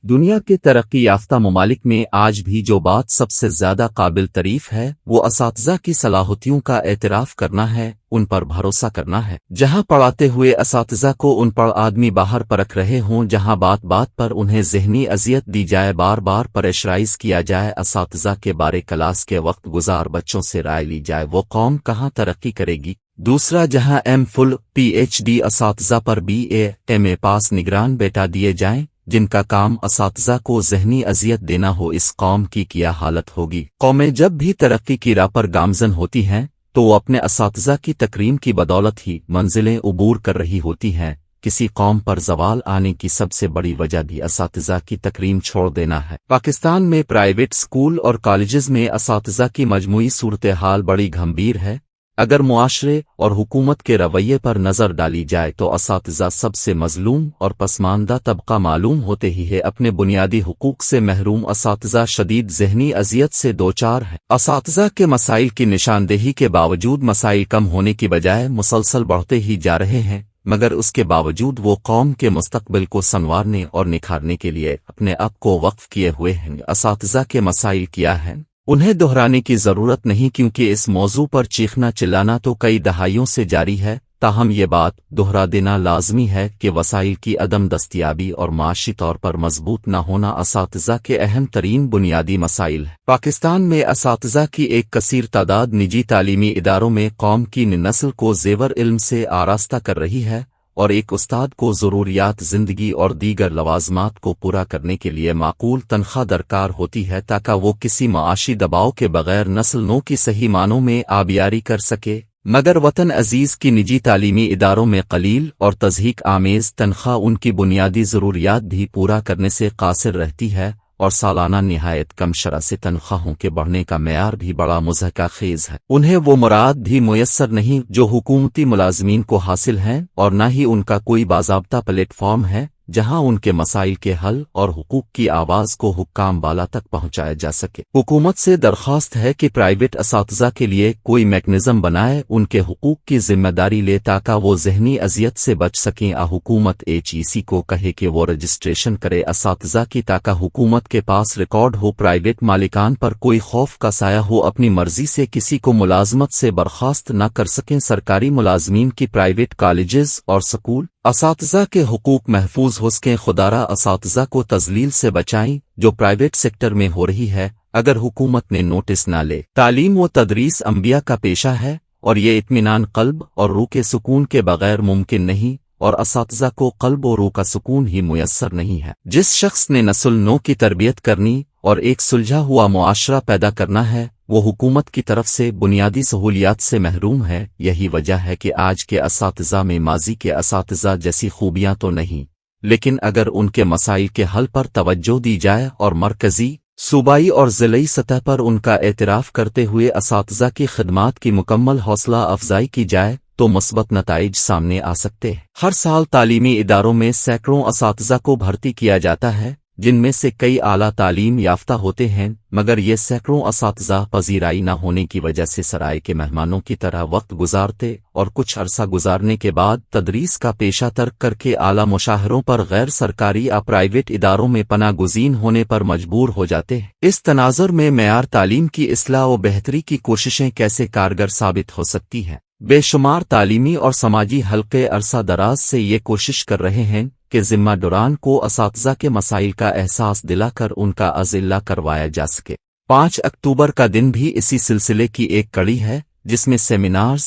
دنیا کے ترقی یافتہ ممالک میں آج بھی جو بات سب سے زیادہ قابل تعریف ہے وہ اساتذہ کی صلاحیتوں کا اعتراف کرنا ہے، ان پر بھروسہ کرنا ہے۔ جہاں پڑھاتے ہوئے اساتذہ کو ان پڑھ آدمی باہر پرکھ رہے ہوں، جہاں بات بات پر انہیں ذہنی اذیت دی جائے، بار بار پریشرائز کیا جائے، اساتذہ کے بارے کلاس کے وقت گزار بچوں سے رائے لی جائے، وہ قوم کہاں ترقی کرے گی؟ دوسرا، جہاں M Phil P H D اساتذہ پر بی اے ایم اے پاس نگران بیٹا دیے جائیں جن کا کام اساتذہ کو ذہنی اذیت دینا ہو، اس قوم کی کیا حالت ہوگی؟ قومیں جب بھی ترقی کی راہ پر گامزن ہوتی ہیں تو وہ اپنے اساتذہ کی تکریم کی بدولت ہی منزلیں عبور کر رہی ہوتی ہیں۔ کسی قوم پر زوال آنے کی سب سے بڑی وجہ بھی اساتذہ کی تکریم چھوڑ دینا ہے۔ پاکستان میں پرائیویٹ اسکول اور کالجز میں اساتذہ کی مجموعی صورتحال بڑی گھمبیر ہے۔ اگر معاشرے اور حکومت کے رویے پر نظر ڈالی جائے تو اساتذہ سب سے مظلوم اور پسماندہ طبقہ معلوم ہوتے ہی ہے، اپنے بنیادی حقوق سے محروم اساتذہ شدید ذہنی اذیت سے دوچار ہیں۔ اساتذہ کے مسائل کی نشاندہی کے باوجود مسائل کم ہونے کی بجائے مسلسل بڑھتے ہی جا رہے ہیں، مگر اس کے باوجود وہ قوم کے مستقبل کو سنوارنے اور نکھارنے کے لیے اپنے آپ کو وقف کیے ہوئے ہیں۔ اساتذہ کے مسائل کیا ہیں؟ انہیں دہرانے کی ضرورت نہیں، کیونکہ اس موضوع پر چیخنا چلانا تو کئی دہائیوں سے جاری ہے، تاہم یہ بات دہرا دینا لازمی ہے کہ وسائل کی عدم دستیابی اور معاشی طور پر مضبوط نہ ہونا اساتذہ کے اہم ترین بنیادی مسائل ہیں۔ پاکستان میں اساتذہ کی ایک کثیر تعداد نجی تعلیمی اداروں میں قوم کی نسل کو زیور علم سے آراستہ کر رہی ہے، اور ایک استاد کو ضروریات زندگی اور دیگر لوازمات کو پورا کرنے کے لیے معقول تنخواہ درکار ہوتی ہے تاکہ وہ کسی معاشی دباؤ کے بغیر نسل نو کی صحیح معنوں میں آبیاری کر سکے، مگر وطن عزیز کی نجی تعلیمی اداروں میں قلیل اور تضحیک آمیز تنخواہ ان کی بنیادی ضروریات بھی پورا کرنے سے قاصر رہتی ہے، اور سالانہ نہایت کم شرح سے تنخواہوں کے بڑھنے کا معیار بھی بڑا مضحکہ خیز ہے۔ انہیں وہ مراد بھی میسر نہیں جو حکومتی ملازمین کو حاصل ہیں، اور نہ ہی ان کا کوئی باضابطہ پلیٹ فارم ہے جہاں ان کے مسائل کے حل اور حقوق کی آواز کو حکام بالا تک پہنچایا جا سکے۔ حکومت سے درخواست ہے کہ پرائیویٹ اساتذہ کے لیے کوئی میکنزم بنائے، ان کے حقوق کی ذمہ داری لے تاکہ وہ ذہنی اذیت سے بچ سکیں۔ حکومت ایچ ای سی کو کہے کہ وہ رجسٹریشن کرے اساتذہ کی تاکہ حکومت کے پاس ریکارڈ ہو، پرائیویٹ مالکان پر کوئی خوف کا سایہ ہو، اپنی مرضی سے کسی کو ملازمت سے برخاست نہ کر سکیں۔ سرکاری ملازمین کی پرائیویٹ کالجز اور سکول اساتذہ کے حقوق محفوظ ہو سکیں۔ خدارہ اساتذہ کو تذلیل سے بچائیں جو پرائیویٹ سیکٹر میں ہو رہی ہے۔ اگر حکومت نے نوٹس نہ لے، تعلیم و تدریس انبیاء کا پیشہ ہے، اور یہ اطمینان قلب اور روح کے سکون کے بغیر ممکن نہیں، اور اساتذہ کو قلب و روح کا سکون ہی میسر نہیں ہے۔ جس شخص نے نسل نو کی تربیت کرنی اور ایک سلجھا ہوا معاشرہ پیدا کرنا ہے، وہ حکومت کی طرف سے بنیادی سہولیات سے محروم ہے۔ یہی وجہ ہے کہ آج کے اساتذہ میں ماضی کے اساتذہ جیسی خوبیاں تو نہیں، لیکن اگر ان کے مسائل کے حل پر توجہ دی جائے اور مرکزی، صوبائی اور ضلعی سطح پر ان کا اعتراف کرتے ہوئے اساتذہ کی خدمات کی مکمل حوصلہ افزائی کی جائے تو مثبت نتائج سامنے آ سکتے ہیں۔ ہر سال تعلیمی اداروں میں سینکڑوں اساتذہ کو بھرتی کیا جاتا ہے، جن میں سے کئی اعلیٰ تعلیم یافتہ ہوتے ہیں، مگر یہ سینکڑوں اساتذہ پذیرائی نہ ہونے کی وجہ سے سرائے کے مہمانوں کی طرح وقت گزارتے اور کچھ عرصہ گزارنے کے بعد تدریس کا پیشہ ترک کر کے اعلیٰ مشاہروں پر غیر سرکاری یا پرائیویٹ اداروں میں پناہ گزین ہونے پر مجبور ہو جاتے ہیں۔ اس تناظر میں معیار تعلیم کی اصلاح و بہتری کی کوششیں کیسے کارگر ثابت ہو سکتی ہیں؟ بے شمار تعلیمی اور سماجی حلقے عرصہ دراز سے یہ کوشش کر رہے ہیں کہ ذمہ داران کو اساتذہ کے مسائل کا احساس دلا کر ان کا اضلاع کروایا جا سکے۔ 5 اکتوبر کا دن بھی اسی سلسلے کی ایک کڑی ہے، جس میں سیمینارز،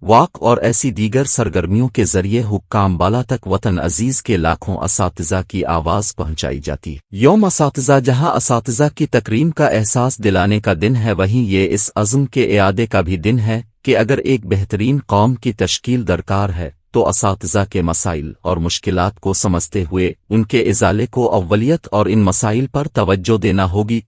واک اور ایسی دیگر سرگرمیوں کے ذریعے حکام بالا تک وطن عزیز کے لاکھوں اساتذہ کی آواز پہنچائی جاتی ہے۔ یوم اساتذہ جہاں اساتذہ کی تکریم کا احساس دلانے کا دن ہے، وہیں یہ اس عزم کے اعادے کا بھی دن ہے کہ اگر ایک بہترین قوم کی تشکیل درکار ہے تو اساتذہ کے مسائل اور مشکلات کو سمجھتے ہوئے ان کے ازالے کو اولویت اور ان مسائل پر توجہ دینا ہوگی۔